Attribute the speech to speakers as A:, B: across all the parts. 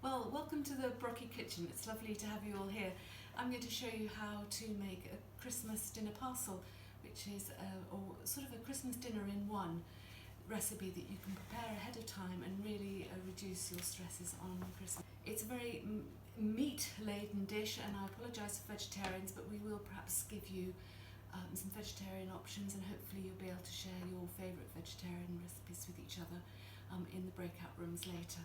A: Well, welcome to the Brockie Kitchen. It's lovely to have you all here. I'm going to show you how to make a Christmas dinner parcel, which is or sort of a Christmas dinner in one recipe that you can prepare ahead of time and really reduce your stresses on Christmas. It's a very meat-laden dish, and I apologise for vegetarians, but we will perhaps give you some vegetarian options, and hopefully you'll be able to share your favourite vegetarian recipes with each other in the breakout rooms later.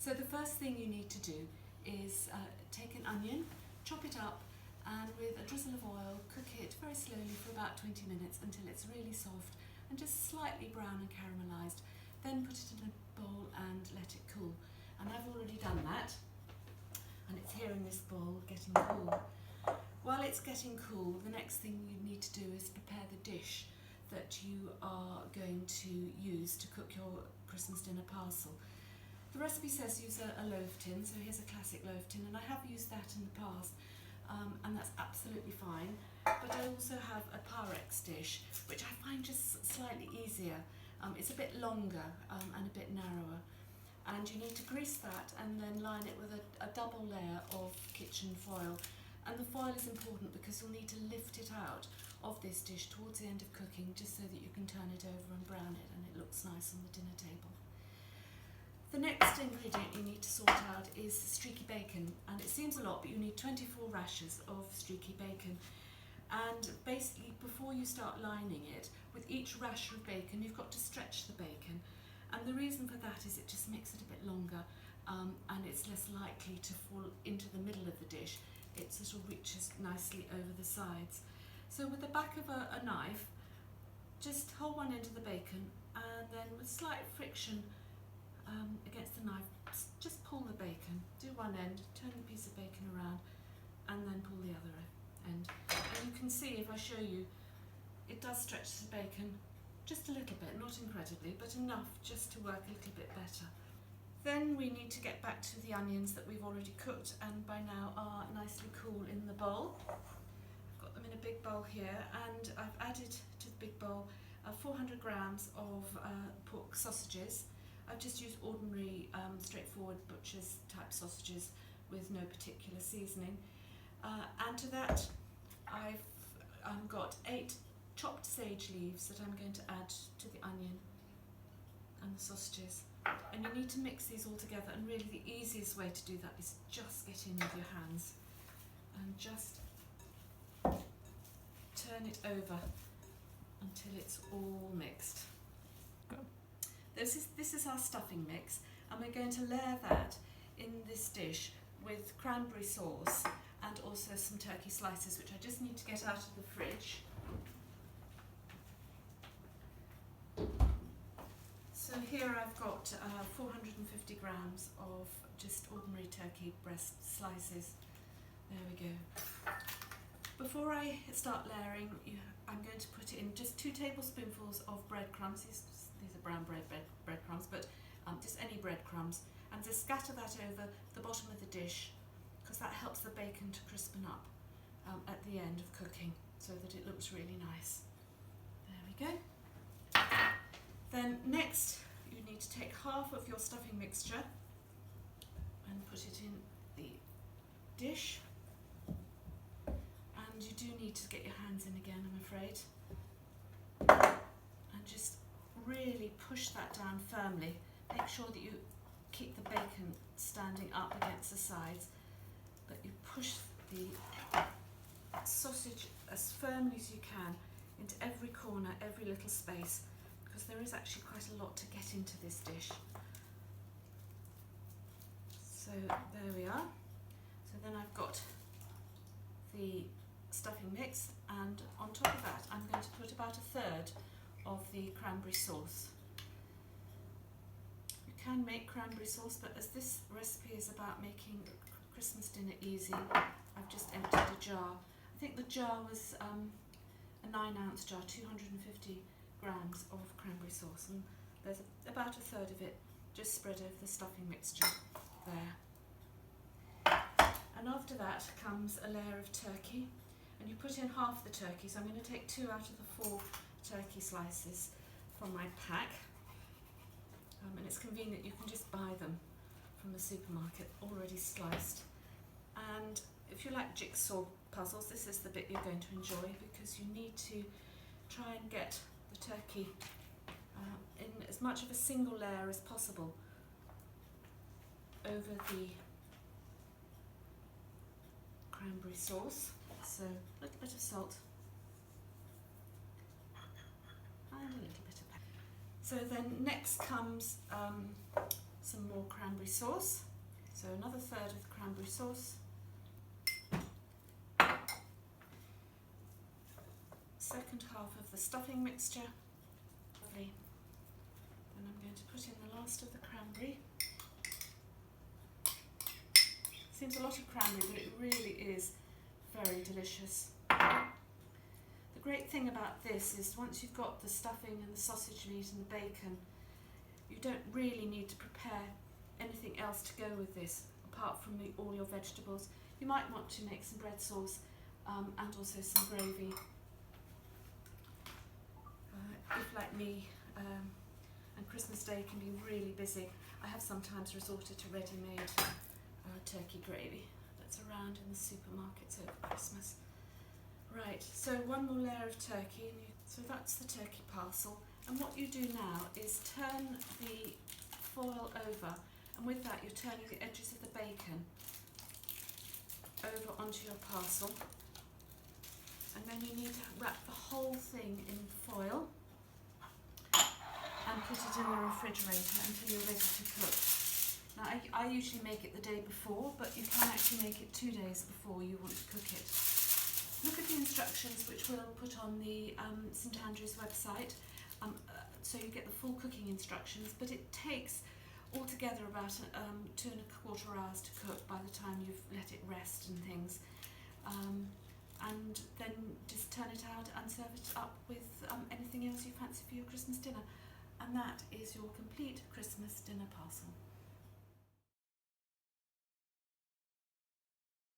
A: So the first thing you need to do is take an onion, chop it up, and with a drizzle of oil, cook it very slowly for about 20 minutes until it's really soft and just slightly brown and caramelised. Then put it in a bowl and let it cool. And I've already done that, and it's here in this bowl getting cool. While it's getting cool, the next thing you need to do is prepare the dish that you are going to use to cook your Christmas dinner parcel. The recipe says use a loaf tin, so here's a classic loaf tin, and I have used that in the past, and that's absolutely fine. But I also have a Pyrex dish, which I find just slightly easier. It's a bit longer and a bit narrower, and you need to grease that and then line it with a double layer of kitchen foil. And the foil is important because you'll need to lift it out of this dish towards the end of cooking, just so that you can turn it over and brown it and it looks nice on the dinner table. The next ingredient you need to sort out is streaky bacon, and it seems a lot, but you need 24 rashers of streaky bacon. And basically, before you start lining it, with each rasher of bacon you've got to stretch the bacon, and the reason for that is it just makes it a bit longer, and it's less likely to fall into the middle of the dish. It sort of reaches nicely over the sides. So with the back of a knife, just hold one end of the bacon, and then with slight friction against the knife, just pull the bacon, do one end, turn the piece of bacon around, and then pull the other end. And you can see, if I show you, it does stretch the bacon just a little bit, not incredibly, but enough just to work a little bit better. Then we need to get back to the onions that we've already cooked and by now are nicely cool in the bowl. I've got them in a big bowl here, and I've added to the big bowl 400 grams of pork sausages. I've just used ordinary, straightforward butcher's type sausages with no particular seasoning. And to that I've got 8 chopped sage leaves that I'm going to add to the onion and the sausages. And you need to mix these all together, and really the easiest way to do that is just get in with your hands and just turn it over until it's all mixed. This is our stuffing mix, and we're going to layer that in this dish with cranberry sauce and also some turkey slices, which I just need to get out of the fridge. So here I've got 450 grams of just ordinary turkey breast slices. There we go. Before I start layering, I'm going to put in just 2 tablespoonfuls of breadcrumbs. These are brown breadcrumbs, but just any breadcrumbs, and just scatter that over the bottom of the dish, because that helps the bacon to crispen up at the end of cooking, so that it looks really nice. There we go. Then next you need to take half of your stuffing mixture and put it in the dish, and you do need to get your hands in again, I'm afraid, and just really push that down firmly. Make sure that you keep the bacon standing up against the sides, but you push the sausage as firmly as you can into every corner, every little space, because there is actually quite a lot to get into this dish. So there we are. So then I've got the stuffing mix, and on top of that I'm going to put about 1/3 of the cranberry sauce. You can make cranberry sauce, but as this recipe is about making Christmas dinner easy, I've just emptied a jar. I think the jar was a 9-ounce jar, 250 grams of cranberry sauce, and there's about 1/3 of it just spread over the stuffing mixture there. And after that comes a layer of turkey, and you put in half the turkey, so I'm going to take 2 out of the 4 turkey slices from my pack, and it's convenient, you can just buy them from the supermarket, already sliced. And if you like jigsaw puzzles, this is the bit you're going to enjoy, because you need to try and get the turkey in as much of a single layer as possible over the cranberry sauce. So a little bit of salt and a little bit of pepper. So then next comes some more cranberry sauce. So another third of the cranberry sauce. Second half of the stuffing mixture. Lovely. Then I'm going to put in the last of the cranberry. Seems a lot of cranberry, but it really is very delicious. The great thing about this is once you've got the stuffing and the sausage meat and the bacon, you don't really need to prepare anything else to go with this apart from all your vegetables. You might want to make some bread sauce and also some gravy. If, like me, and Christmas Day can be really busy, I have sometimes resorted to ready-made turkey gravy that's around in the supermarkets over Christmas. Right, so one more layer of turkey. So that's the turkey parcel. And what you do now is turn the foil over, and with that you're turning the edges of the bacon over onto your parcel. And then you need to wrap the whole thing in foil and put it in the refrigerator until you're ready to cook. Now I usually make it the day before, but you can actually make it 2 days before you want to cook it. Look at the instructions, which we'll put on the St Andrews website, so you get the full cooking instructions, but it takes altogether about 2¼ hours to cook by the time you've let it rest and things. And then just turn it out and serve it up with anything else you fancy for your Christmas dinner. And that is your complete Christmas dinner parcel.